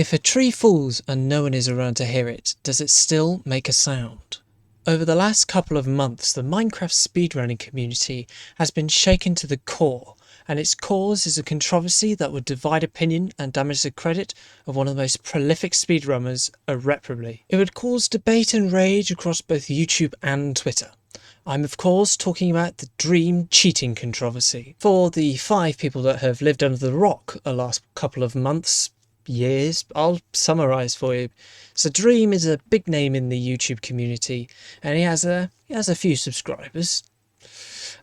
If a tree falls and no one is around to hear it, does it still make a sound? Over the last couple of months, the Minecraft speedrunning community has been shaken to the core, and its cause is a controversy that would divide opinion and damage the credit of one of the most prolific speedrunners irreparably. It would cause debate and rage across both YouTube and Twitter. I'm of course talking about the Dream cheating controversy. For the 5 people that have lived under the rock the last couple of months, years, I'll summarise for you. So Dream is a big name in the YouTube community, and he has a few subscribers,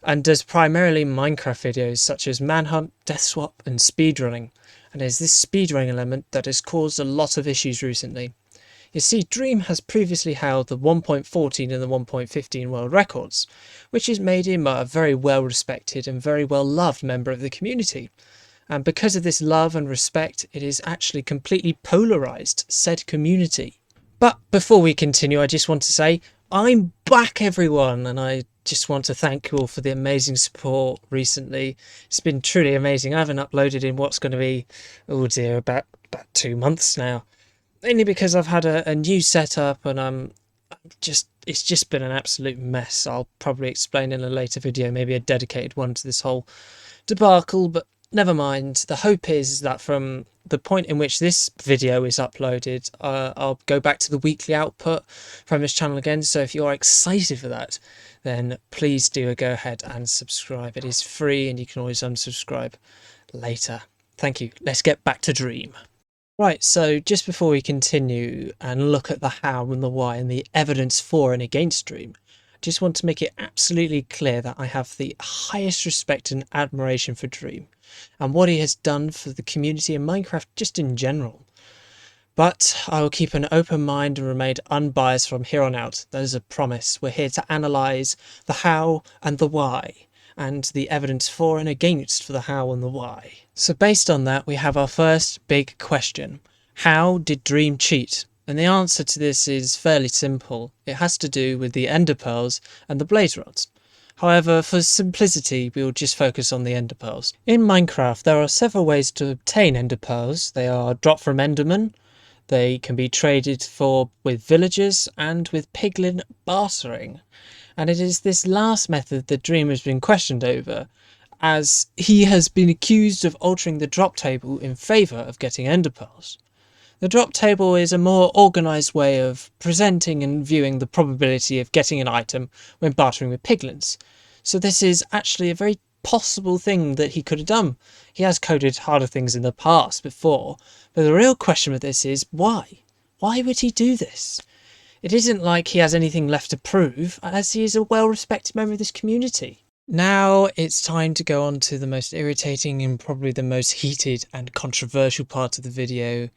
and does primarily Minecraft videos such as Manhunt, Death Swap and speedrunning, and there's this speedrunning element that has caused a lot of issues recently. You see, Dream has previously held the 1.14 and the 1.15 world records, which has made him a very well respected and very well loved member of the community. And because of this love and respect, it is actually completely polarised said community. But before we continue, I just want to say, I'm back everyone, and I just want to thank you all for the amazing support recently. It's been truly amazing. I haven't uploaded in what's going to be, oh dear, about 2 months now. Mainly because I've had a new setup, and it's just been an absolute mess. I'll probably explain in a later video, maybe a dedicated one to this whole debacle, but never mind. The hope is that from the point in which this video is uploaded, I'll go back to the weekly output from this channel again. So if you're excited for that, then please do go ahead and subscribe. It is free and you can always unsubscribe later. Thank you. Let's get back to Dream. Right, so just before we continue and look at the how and the why and the evidence for and against Dream, I just want to make it absolutely clear that I have the highest respect and admiration for Dream and what he has done for the community in Minecraft just in general. But I will keep an open mind and remain unbiased from here on out. That is a promise. We're here to analyse the how and the why, and the evidence for and against for the how and the why. So based on that, we have our first big question. How did Dream cheat? And the answer to this is fairly simple. It has to do with the ender pearls and the blaze rods. However, for simplicity, we will just focus on the ender pearls. In Minecraft, there are several ways to obtain ender pearls. They are dropped from endermen, they can be traded for with villagers, and with piglin bartering. And it is this last method that Dream has been questioned over, as he has been accused of altering the drop table in favour of getting ender pearls. The drop table is a more organised way of presenting and viewing the probability of getting an item when bartering with piglins. So this is actually a very possible thing that he could have done. He has coded harder things in the past before, but the real question with this is why? Why would he do this? It isn't like he has anything left to prove, as he is a well-respected member of this community. Now it's time to go on to the most irritating and probably the most heated and controversial part of the video.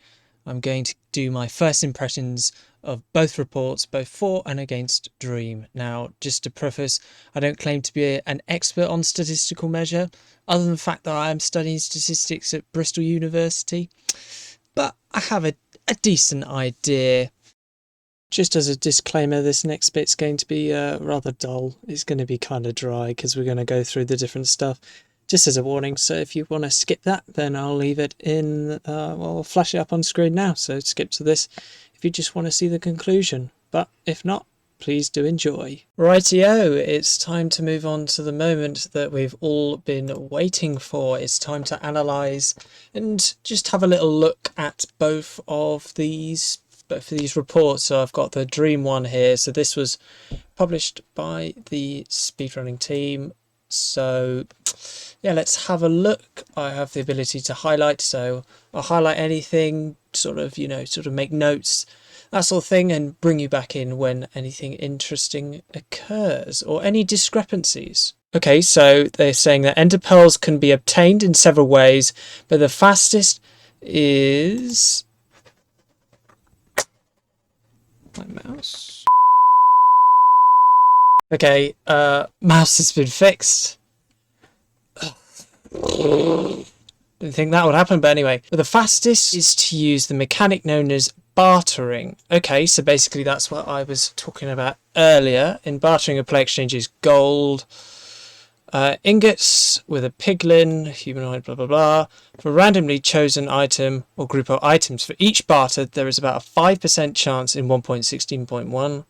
I'm going to do my first impressions of both reports, both for and against Dream. Now, just to preface, I don't claim to be an expert on statistical measure, other than the fact that I am studying statistics at Bristol University, but I have a decent idea. Just as a disclaimer, this next bit's going to be rather dull. It's going to be kind of dry because we're going to go through the different stuff. Just as a warning, so if you want to skip that, then I'll leave it in, I'll flash it up on screen now, so skip to this if you just want to see the conclusion. But if not, please do enjoy. Rightio, it's time to move on to the moment that we've all been waiting for. It's time to analyse and just have a little look at both of these reports. So I've got the Dream one here. So this was published by the speedrunning team. So yeah, let's have a look. I have the ability to highlight, so I'll highlight anything, sort of make notes, that sort of thing, and bring you back in when anything interesting occurs or any discrepancies. Okay, so they're saying that ender pearls can be obtained in several ways, but the fastest is my mouse. Okay, mouse has been fixed. Didn't think that would happen, but anyway. But the fastest is to use the mechanic known as bartering. Okay, so basically that's what I was talking about earlier. In bartering, a play exchanges gold, Ingots with a piglin, humanoid, blah blah blah. For a randomly chosen item or group of items for each barter, there is about a 5% chance in 1.16.1.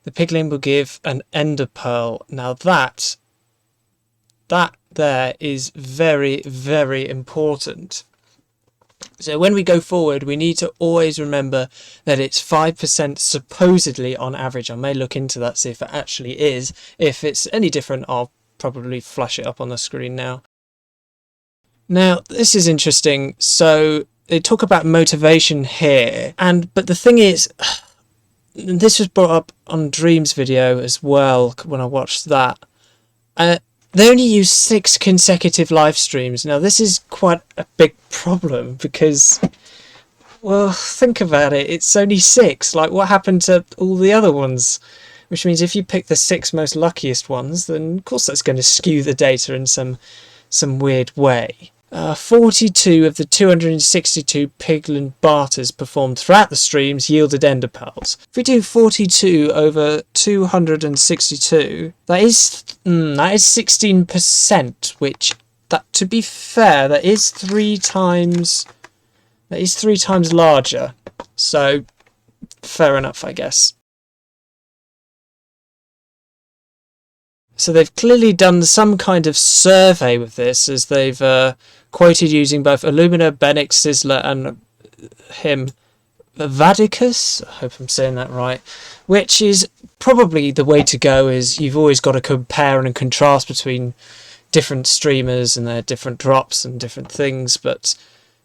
The piglin will give an ender pearl. Now that there is very, very important. So when we go forward, we need to always remember that it's 5% supposedly on average. I may look into that, see if it actually is. If it's any different, I'll probably flash it up on the screen now. Now, this is interesting. So they talk about motivation here, but the thing is, this was brought up on Dream's video as well when I watched that. They only use 6 consecutive live streams. Now, this is quite a big problem because, well, think about it. It's only 6. Like, what happened to all the other ones? Which means if you pick the 6 most luckiest ones, then of course that's going to skew the data in some weird way. 42 of the 262 piglin barters performed throughout the streams yielded ender pearls. If we do 42 over 262, that is 16%, which, that, to be fair, that is 3 times larger. So fair enough, I guess. So they've clearly done some kind of survey with this, as they've quoted using both Illumina, Benix, Sizzler, and him, Vadicus. I hope I'm saying that right. Which is probably the way to go. Is you've always got to compare and contrast between different streamers and their different drops and different things. But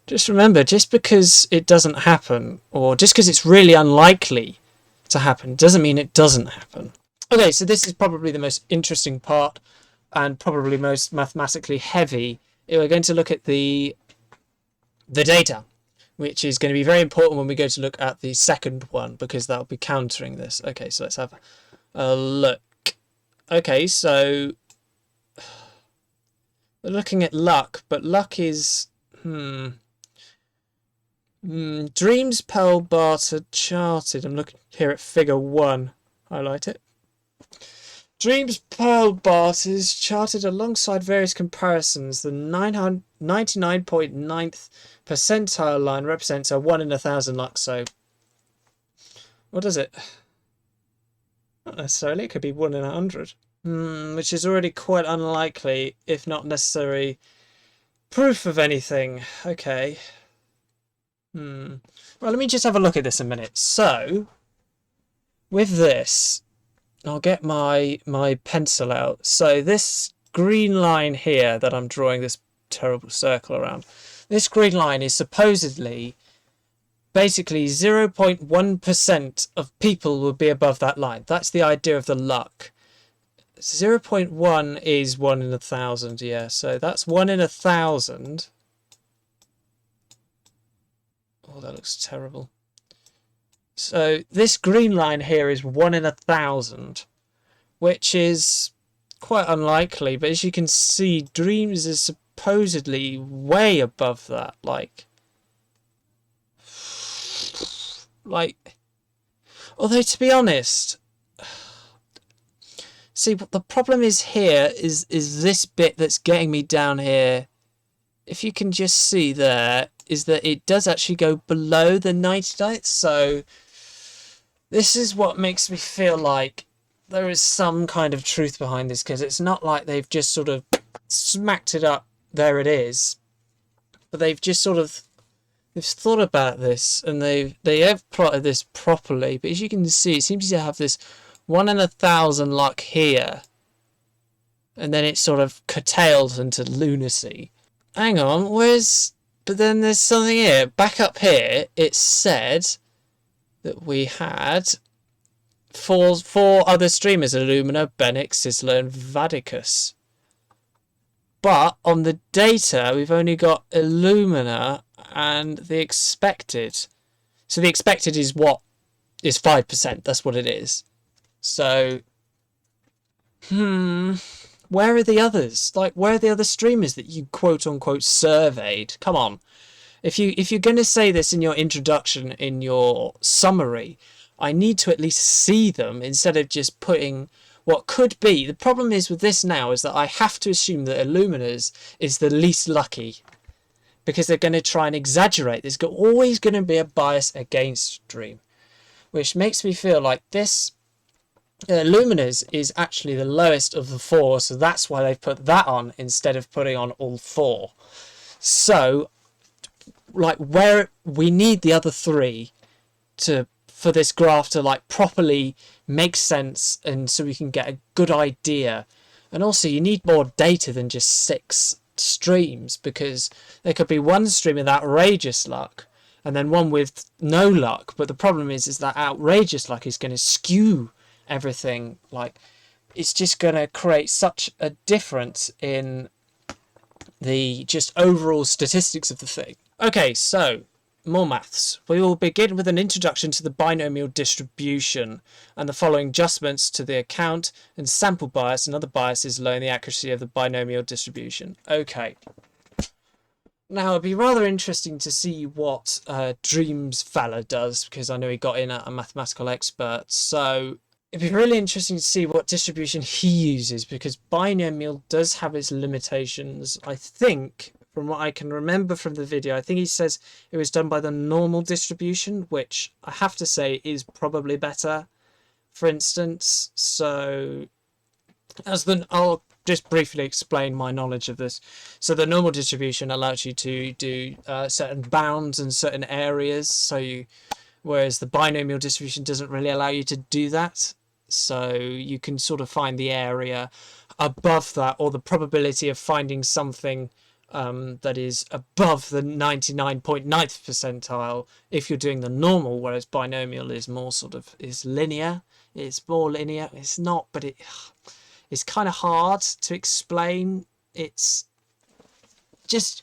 just remember, just because it doesn't happen, or just because it's really unlikely to happen, doesn't mean it doesn't happen. Okay, so this is probably the most interesting part and probably most mathematically heavy. We're going to look at the data, which is going to be very important when we go to look at the second one, because that'll be countering this. Okay, so let's have a look. Okay, so we're looking at luck, but luck is... Dreams Pearl Barter charted. I'm looking here at figure 1. Highlight it. Dreams Pearl Barters charted alongside various comparisons. The 99.9th percentile line represents a 1 in 1,000 luck. So, what is it? Not necessarily. It could be 1 in 100. Which is already quite unlikely, if not necessary, proof of anything. Okay. Well, let me just have a look at this a minute. So, with this, I'll get my pencil out. So this green line here that I'm drawing this terrible circle around, this green line is supposedly basically 0.1% of people will be above that line. That's the idea of the luck. 0.1 is 1 in 1,000, yeah. So that's 1 in 1,000. Oh, that looks terrible. So this green line here is 1 in 1,000, which is quite unlikely. But as you can see, Dreams is supposedly way above that. Like, although to be honest, see what the problem is here is this bit that's getting me down here. If you can just see there, is that it does actually go below the 99th. So this is what makes me feel like there is some kind of truth behind this, because it's not like they've just sort of smacked it up, there it is, but they've just sort of, they've thought about this and they have plotted this properly. But as you can see, it seems to have this 1 in 1,000 luck here, and then it sort of curtails into lunacy. Hang on, but then there's something here, back up here. It said that we had four other streamers: Illumina, Benix, Sizzler, and Vadicus. But on the data, we've only got Illumina and the expected. So the expected is what is 5%. That's what it is. So, where are the others? Like, where are the other streamers that you quote unquote surveyed? Come on. If you're going to say this in your introduction, in your summary, I need to at least see them instead of just putting what could be. The problem is with this now is that I have to assume that Illuminers is the least lucky, because they're going to try and exaggerate. There's always going to be a bias against Dream, which makes me feel like this Luminous is actually the lowest of the four, so that's why they've put that on instead of putting on all four. So, like, where we need the other three for this graph to like properly make sense, and so we can get a good idea. And also, you need more data than just 6 streams, because there could be one stream with outrageous luck and then one with no luck. But the problem is that outrageous luck is going to skew everything. Like, it's just going to create such a difference in the just overall statistics of the thing. Okay, so more maths. We will begin with an introduction to the binomial distribution and the following adjustments to the account and sample bias and other biases lowering the accuracy of the binomial distribution. Okay. Now, it'd be rather interesting to see what Dream's fella does, because I know he got in at a mathematical expert. So it'd be really interesting to see what distribution he uses, because binomial does have its limitations. I think, from what I can remember from the video, I think he says it was done by the normal distribution, which I have to say is probably better, for instance. So I'll just briefly explain my knowledge of this. So the normal distribution allows you to do certain bounds and certain areas, whereas the binomial distribution doesn't really allow you to do that. So you can sort of find the area above that, or the probability of finding something that is above the 99.9th percentile if you're doing the normal, whereas binomial is more is linear. It's more linear. It's not, but it's kind of hard to explain. It's just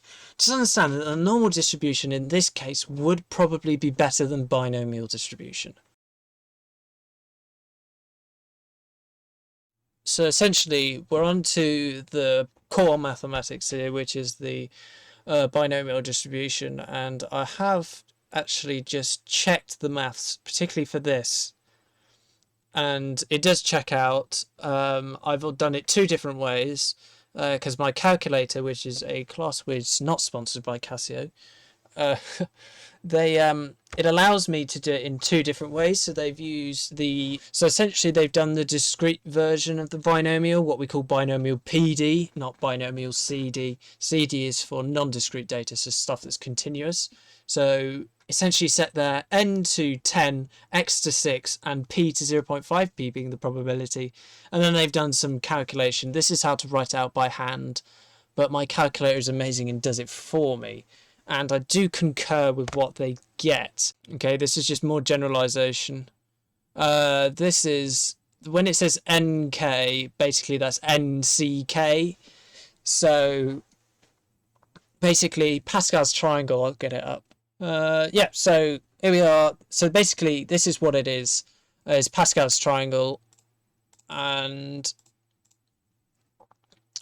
understand that the normal distribution in this case would probably be better than binomial distribution. So essentially, we're on to the core mathematics here, which is the binomial distribution, and I have actually just checked the maths, particularly for this, and it does check out. I've done it 2 different ways, because my calculator, which is a class which is not sponsored by Casio, it allows me to do it in 2 different ways. So they've used so essentially they've done the discrete version of the binomial, what we call binomial PD, not binomial CD. CD is for non-discrete data, so stuff that's continuous. So essentially set their n to 10, x to 6, and p to 0.5p being the probability. And then they've done some calculation. This is how to write out by hand, but my calculator is amazing and does it for me. And I do concur with what they get. Okay, this is just more generalization. This is, when it says NK, basically that's NCK. So basically Pascal's triangle, I'll get it up. Yeah, so here we are. So basically this is what it is Pascal's triangle. And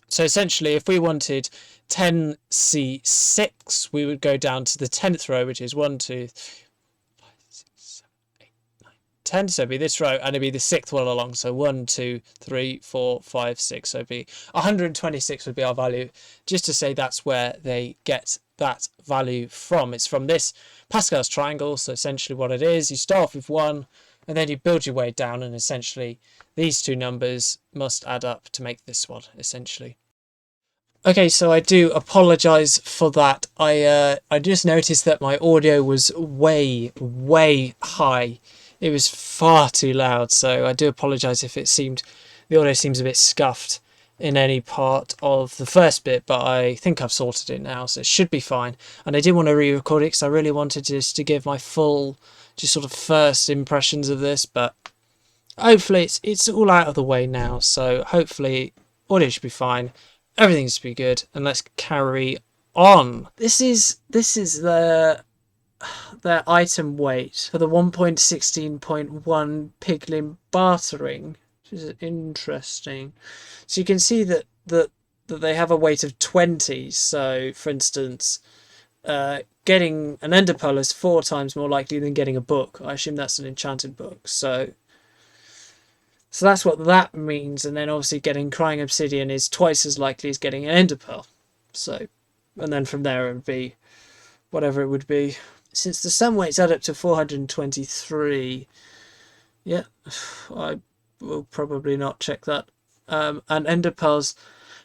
so essentially if we wanted 10C6, we would go down to the 10th row, which is 1, 2, 3, 4, 5, 6, 7, 8, 9, 10. So it'd be this row, and it'd be the 6th one along. So 1, 2, 3, 4, 5, 6. So it'd be 126 would be our value, just to say that's where they get that value from. It's from this Pascal's triangle. So essentially what it is, you start off with 1, and then you build your way down, and essentially these 2 numbers must add up to make this one, essentially. Okay, so I do apologise for that. I just noticed that my audio was way high. It was far too loud, so I do apologise if the audio seems a bit scuffed in any part of the first bit, but I think I've sorted it now, so it should be fine. And I did want to re-record it because I really wanted just to give my full, just sort of first impressions of this, but hopefully it's all out of the way now, so hopefully audio should be fine. Everything should be good, and let's carry on. This is their item weight for the 1.16.1 piglin bartering, which is interesting. So you can see that they have a weight of 20. So, for instance, getting an ender pearl is 4 times more likely than getting a book. I assume that's an enchanted book. So So that's what that means, and then obviously getting crying obsidian is twice as likely as getting an ender pearl. So, and then from there it would be whatever it would be. Since the sum weights add up to 423, yeah, I will probably not check that. And ender pearls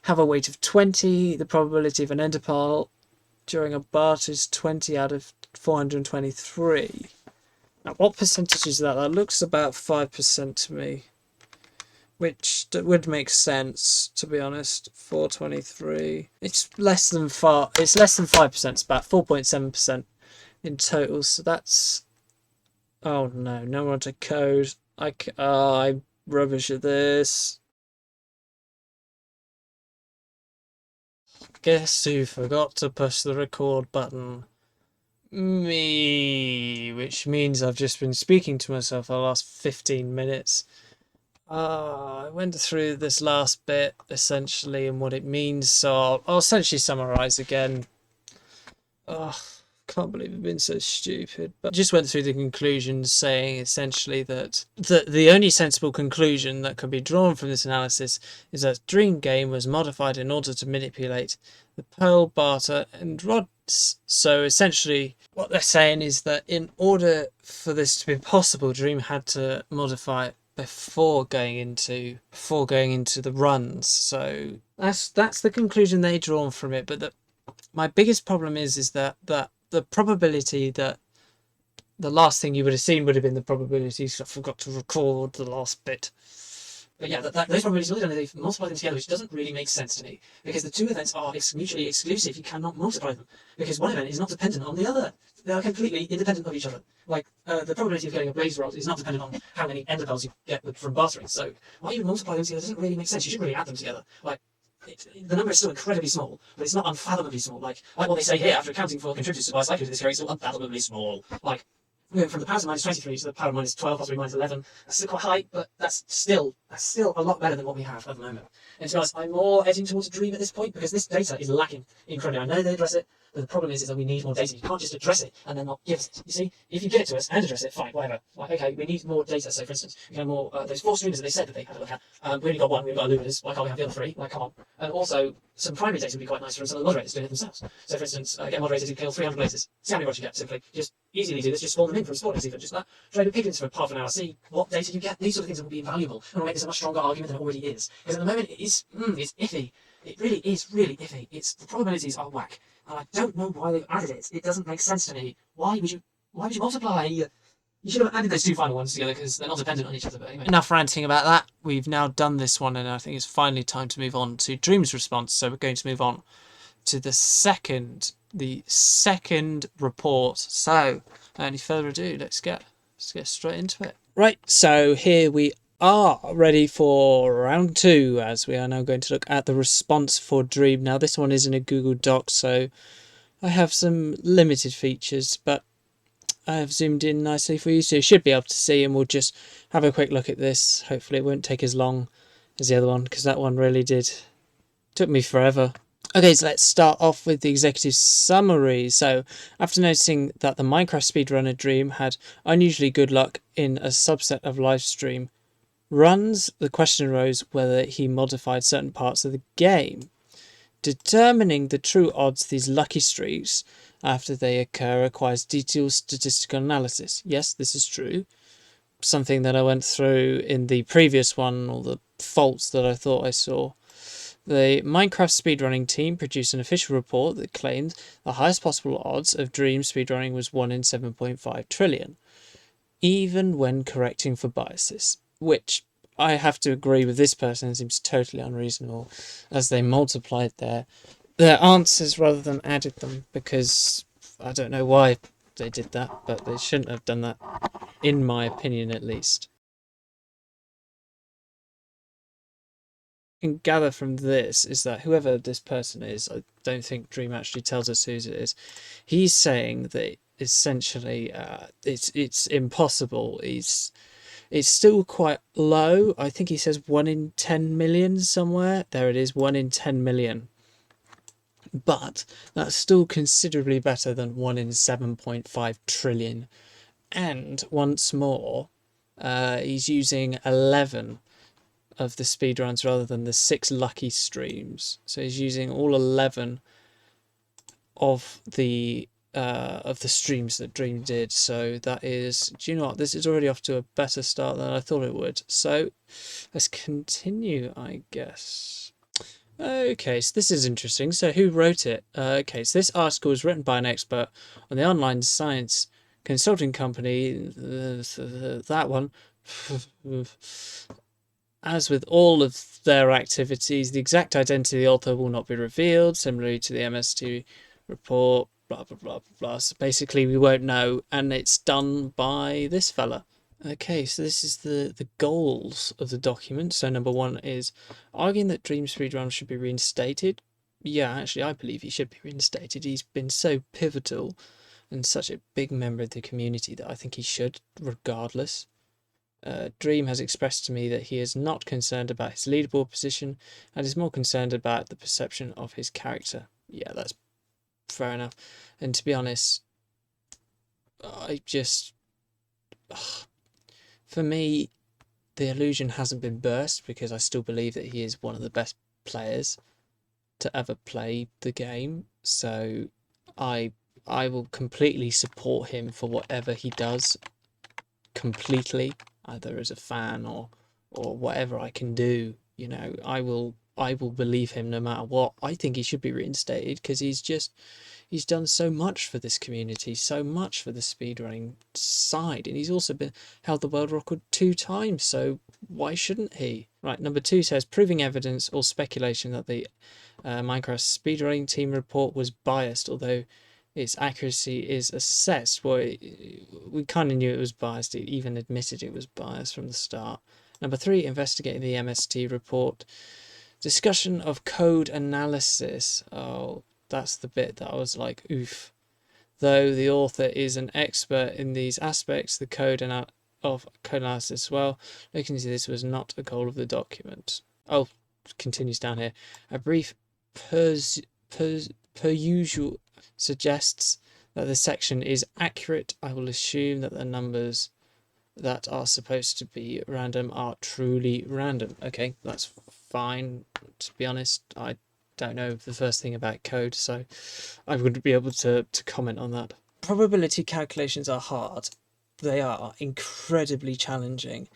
have a weight of 20. The probability of an ender pearl during a BART is 20 out of 423. Now, what percentage is that? That looks about 5% to me, which would make sense, to be honest. 423. It's less than 5%. It's less than 5%. It's about 4.7% in total. So that's. Oh no! No one to code. I'm rubbish at this. Guess who forgot to push the record button? Me, which means I've just been speaking to myself for the last 15 minutes. I went through this last bit essentially and what it means, so I'll essentially summarize again. Can't believe I've been so stupid. But I just went through the conclusions saying essentially that the only sensible conclusion that can be drawn from this analysis is that Dream Game was modified in order to manipulate the Pearl, Barter and Rods. So essentially what they're saying is that in order for this to be possible, Dream had to modify it before going into the runs. So that's the conclusion they drawn from it. But my biggest problem is that the probability that the last thing you would have seen would have been the probabilities. I forgot to record the last bit. But yeah, those probabilities, they've multiplied them together, which doesn't really make sense to me. Because the two events are mutually exclusive. You cannot multiply them. Because one event is not dependent on the other. They are completely independent of each other. Like, the probability of getting a blaze rod is not dependent on how many ender pearls you get from bartering. So, why you multiply them together doesn't really make sense. You shouldn't really add them together. Like, the number is still incredibly small, but it's not unfathomably small. Like what they say here, after accounting for contributors to bias likelihood, this carry is still unfathomably small. Like, from the power of minus 23 to the power of minus 12, possibly minus 11, that's still quite high, but that's still a lot better than what we have at the moment. And to be honest, I'm more edging towards a dream at this point, because this data is lacking incredibly. I know they address it, but the problem is that we need more data. You can't just address it and then not give us it. You see, if you give it to us and address it, fine, whatever. Like, okay, we need more data. So, for instance, we can have more, those 4 streamers that they said that they had a look at. We only got 1, we've got Illuminers. Why can't we have the other 3? Like, come on. And also, some primary data would be quite nice for some of the moderators doing it themselves. So, for instance, get moderators who kill 300 blazes. See how many rods you get, simply. Just easily do this, just spawn them in from spawners even. Just trade with piglins for half an hour, see what data you get. These sort of things will be invaluable and will make this a much stronger argument than it already is. Because at the moment, it's iffy. It really is really iffy. The probabilities are whack. And I don't know why they've added it. It doesn't make sense to me. Why would you multiply? You should have added those 2 final ones together because they're not dependent on each other. But anyway. Enough ranting about that. We've now done this one, and I think it's finally time to move on to Dream's response. So we're going to move on to the second report. So, without any further ado, let's get straight into it. Right, so here we are ready for round 2, as we are now going to look at the response for Dream. Now, this one is in a Google Doc, so I have some limited features, but I have zoomed in nicely for you, so you should be able to see, and we'll just have a quick look at this. Hopefully it won't take as long as the other one, because that one really took me forever. Okay, so let's start off with the executive summary. So, after noticing that the Minecraft speedrunner Dream had unusually good luck in a subset of live stream runs, the question arose whether he modified certain parts of the game. Determining the true odds of these lucky streaks after they occur requires detailed statistical analysis. Yes, this is true. Something that I went through in the previous one, or the faults that I thought I saw. The Minecraft speedrunning team produced an official report that claimed the highest possible odds of Dream speedrunning was 1 in 7.5 trillion, even when correcting for biases, which I have to agree with this person, seems totally unreasonable, as they multiplied their answers rather than added them, because I don't know why they did that, but they shouldn't have done that, in my opinion at least. Can gather from this is that whoever this person is, I don't think Dream actually tells us who it is. He's saying that essentially it's impossible. It's still quite low. I think he says 1 in 10 million somewhere. There it is, 1 in 10 million. But that's still considerably better than 1 in 7.5 trillion. And once more, he's using 11 of the speedruns rather than the 6 lucky streams. So he's using all 11 of the streams that Dream did. So that is, do you know what? This is already off to a better start than I thought it would. So let's continue, I guess. Okay, so this is interesting. So who wrote it? Okay, so this article was written by an expert on the online science consulting company, that one. As with all of their activities, the exact identity of the author will not be revealed, similarly to the MST report, blah, blah, blah, blah, blah. So basically, we won't know, and it's done by this fella. Okay, so this is the goals of the document. So number 1 is arguing that Dream Speedrun should be reinstated. Yeah, actually, I believe he should be reinstated. He's been so pivotal and such a big member of the community that I think he should, regardless. Dream has expressed to me that he is not concerned about his leaderboard position and is more concerned about the perception of his character. Yeah, that's fair enough. And to be honest, I just... for me, the illusion hasn't been burst because I still believe that he is one of the best players to ever play the game. So I will completely support him for whatever he does, completely, either as a fan or whatever I can do. You know, I will believe him no matter what. I think he should be reinstated because he's done so much for this community, so much for the speedrunning side, and he's also held the world record 2 times, so why shouldn't he? Right, number 2 says proving evidence or speculation that the Minecraft speedrunning team report was biased, although its accuracy is assessed. Well, we kind of knew it was biased. It even admitted it was biased from the start. Number 3, investigating the MST report. Discussion of code analysis. Oh, that's the bit that I was like, oof. Though the author is an expert in these aspects, the code of code analysis as well. Looking into this was not a goal of the document. Oh, continues down here. A brief per usual suggests that the section is accurate. I will assume that the numbers that are supposed to be random are truly random. Okay, that's fine. To be honest, I don't know the first thing about code, so I wouldn't be able to comment on that. Probability calculations are hard. They are incredibly challenging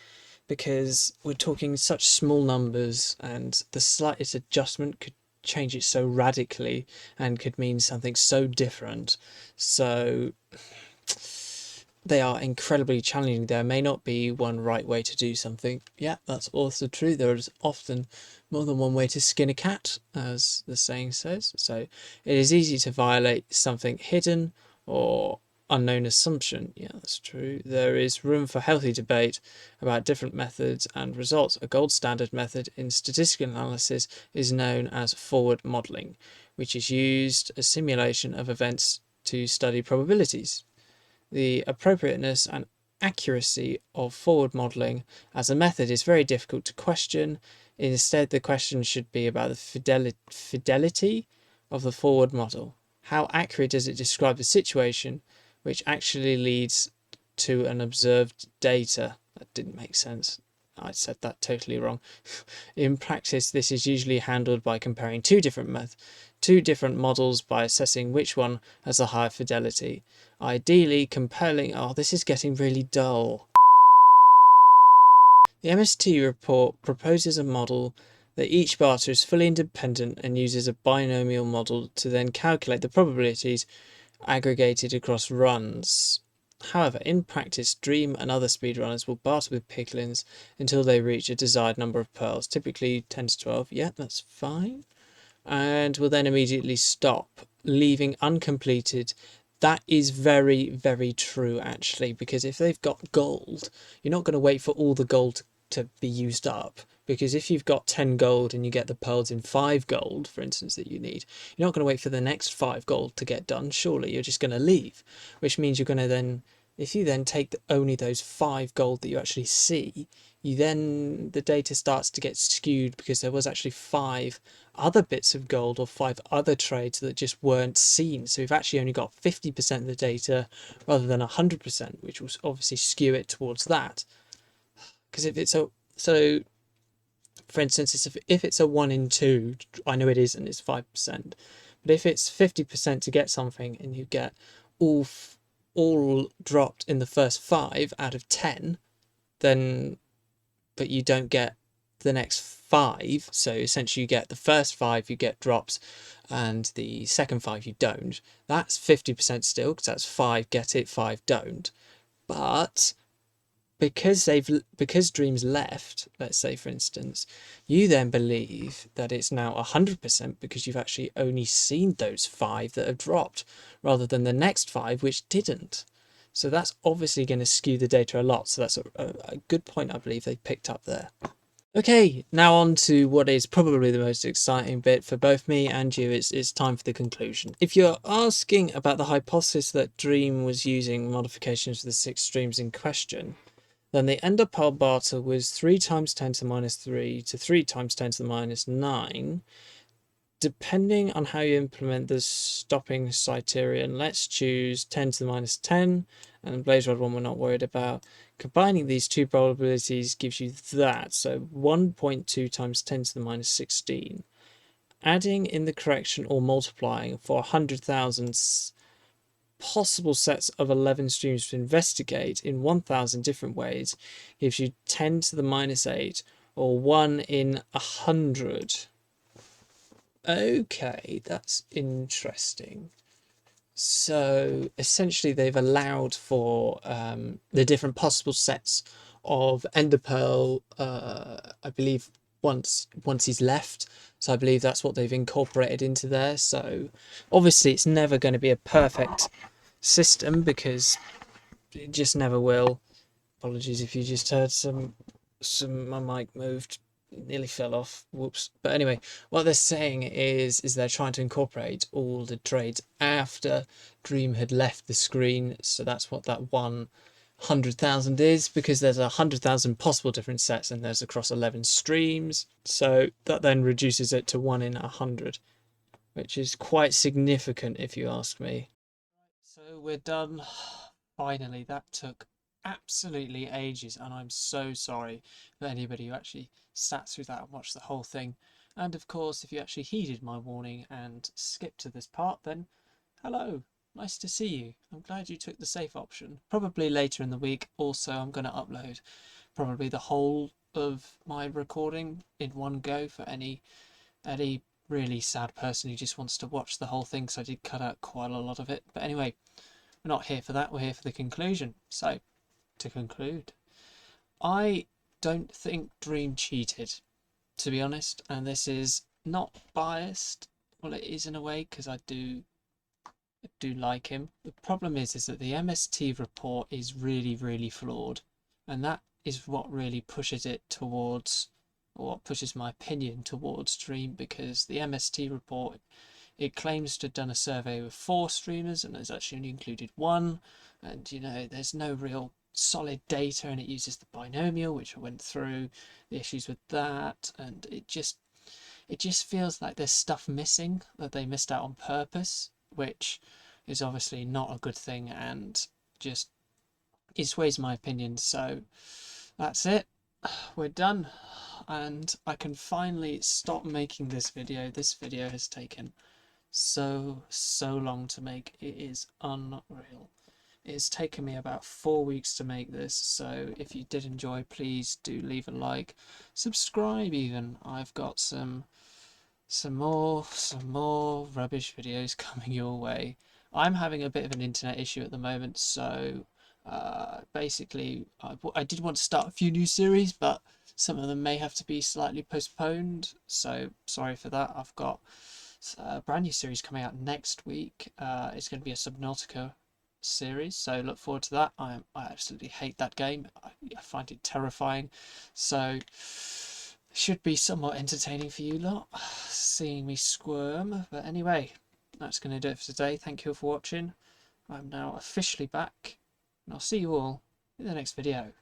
because we're talking such small numbers, and the slightest adjustment could change it so radically and could mean something so different. So they are incredibly challenging. There may not be one right way to do something. Yeah, that's also true. There is often more than one way to skin a cat, as the saying says. So it is easy to violate something hidden or unknown assumption. Yeah, that's true. There is room for healthy debate about different methods and results. A gold standard method in statistical analysis is known as forward modelling, which is used as simulation of events to study probabilities. The appropriateness and accuracy of forward modelling as a method is very difficult to question. Instead, the question should be about the fidelity of the forward model. How accurate does it describe the situation which actually leads to an observed data? That didn't make sense. I said that totally wrong. In practice, this is usually handled by comparing two different models by assessing which one has a higher fidelity. Ideally, compelling... Oh, this is getting really dull. The MST report proposes a model that each barter is fully independent and uses a binomial model to then calculate the probabilities aggregated across runs. However, in practice, Dream and other speedrunners will barter with piglins until they reach a desired number of pearls, typically 10 to 12. Yeah, that's fine. And will then immediately stop, leaving uncompleted. That is very, very true, actually, because if they've got gold, you're not going to wait for all the gold to be used up, because if you've got 10 gold and you get the pearls in 5 gold, for instance, that you need, you're not going to wait for the next 5 gold to get done. Surely you're just going to leave, which means you're going to then, if you then take only those 5 gold that you actually see, the data starts to get skewed because there was actually 5 other bits of gold or 5 other trades that just weren't seen. So we've actually only got 50% of the data rather than 100%, which will obviously skew it towards that. Because if it's so For instance, if it's a 1 in 2, I know it isn't, it's 5%. But if it's 50% to get something and you get all dropped in the first 5 out of 10, then but you don't get the next 5, so essentially you get the first 5 you get drops and the second 5 you don't, that's 50% still, because that's 5 get it, 5 don't. But because Dream's left, let's say for instance, you then believe that it's now 100% because you've actually only seen those 5 that have dropped rather than the next 5 which didn't. So that's obviously going to skew the data a lot. So that's a good point I believe they picked up there. Okay, now on to what is probably the most exciting bit for both me and you. It's time for the conclusion. If you're asking about the hypothesis that Dream was using modifications for the 6 streams in question, then the ender pile barter was 3 times 10 to the minus 3 to 3 times 10 to the minus 9. Depending on how you implement the stopping criterion, let's choose 10 to the minus 10, and Blaze Rod 1 we're not worried about. Combining these two probabilities gives you that, so 1.2 times 10 to the minus 16. Adding in the correction or multiplying for 100,000 possible sets of 11 streams to investigate in 1,000 different ways gives you 10 to the minus 8, or 1 in 100. Okay, that's interesting. So essentially they've allowed for the different possible sets of ender pearl, I believe once he's left. So I believe that's what they've incorporated into there. So obviously it's never going to be a perfect system because it just never will. Apologies if you just heard my mic moved. It nearly fell off. Whoops. But anyway, what they're saying is they're trying to incorporate all the trades after Dream had left the screen. So that's what that 100,000 is, because there's 100,000 possible different sets and there's across 11 streams. So that then reduces it to 1 in 100, which is quite significant if you ask me. So we're done. Finally, that took absolutely ages, and I'm so sorry for anybody who actually sat through that and watched the whole thing. And of course, if you actually heeded my warning and skipped to this part, then hello, nice to see you. I'm glad you took the safe option. Probably later in the week also I'm going to upload probably the whole of my recording in one go for any really sad person who just wants to watch the whole thing, because I did cut out quite a lot of it. But anyway, we're not here for that, we're here for the conclusion. So, to conclude, I don't think Dream cheated, to be honest, and this is not biased. Well, it is in a way, because I do like him. The problem is that the MST report is really, really flawed, and that is what really pushes it towards, or what pushes my opinion towards Dream, because the MST report, it claims to have done a survey with 4 streamers and has actually only included 1, and there's no real solid data, and it uses the binomial, which I went through the issues with that, and it just feels like there's stuff missing that they missed out on purpose, which is obviously not a good thing, and just it sways my opinion. So that's it, we're done, and I can finally stop making this video. This video has taken so long to make. It is unreal. It's taken me about 4 weeks to make this, so if you did enjoy, please do leave a like, subscribe even. I've got some more rubbish videos coming your way. I'm having a bit of an internet issue at the moment, so basically I did want to start a few new series, but some of them may have to be slightly postponed, so sorry for that. I've got a brand new series coming out next week. It's going to be a Subnautica series, so look forward to that. I absolutely hate that game. I find it terrifying, so should be somewhat entertaining for you lot, seeing me squirm. But anyway, that's going to do it for today. Thank you all for watching. I'm now officially back, and I'll see you all in the next video.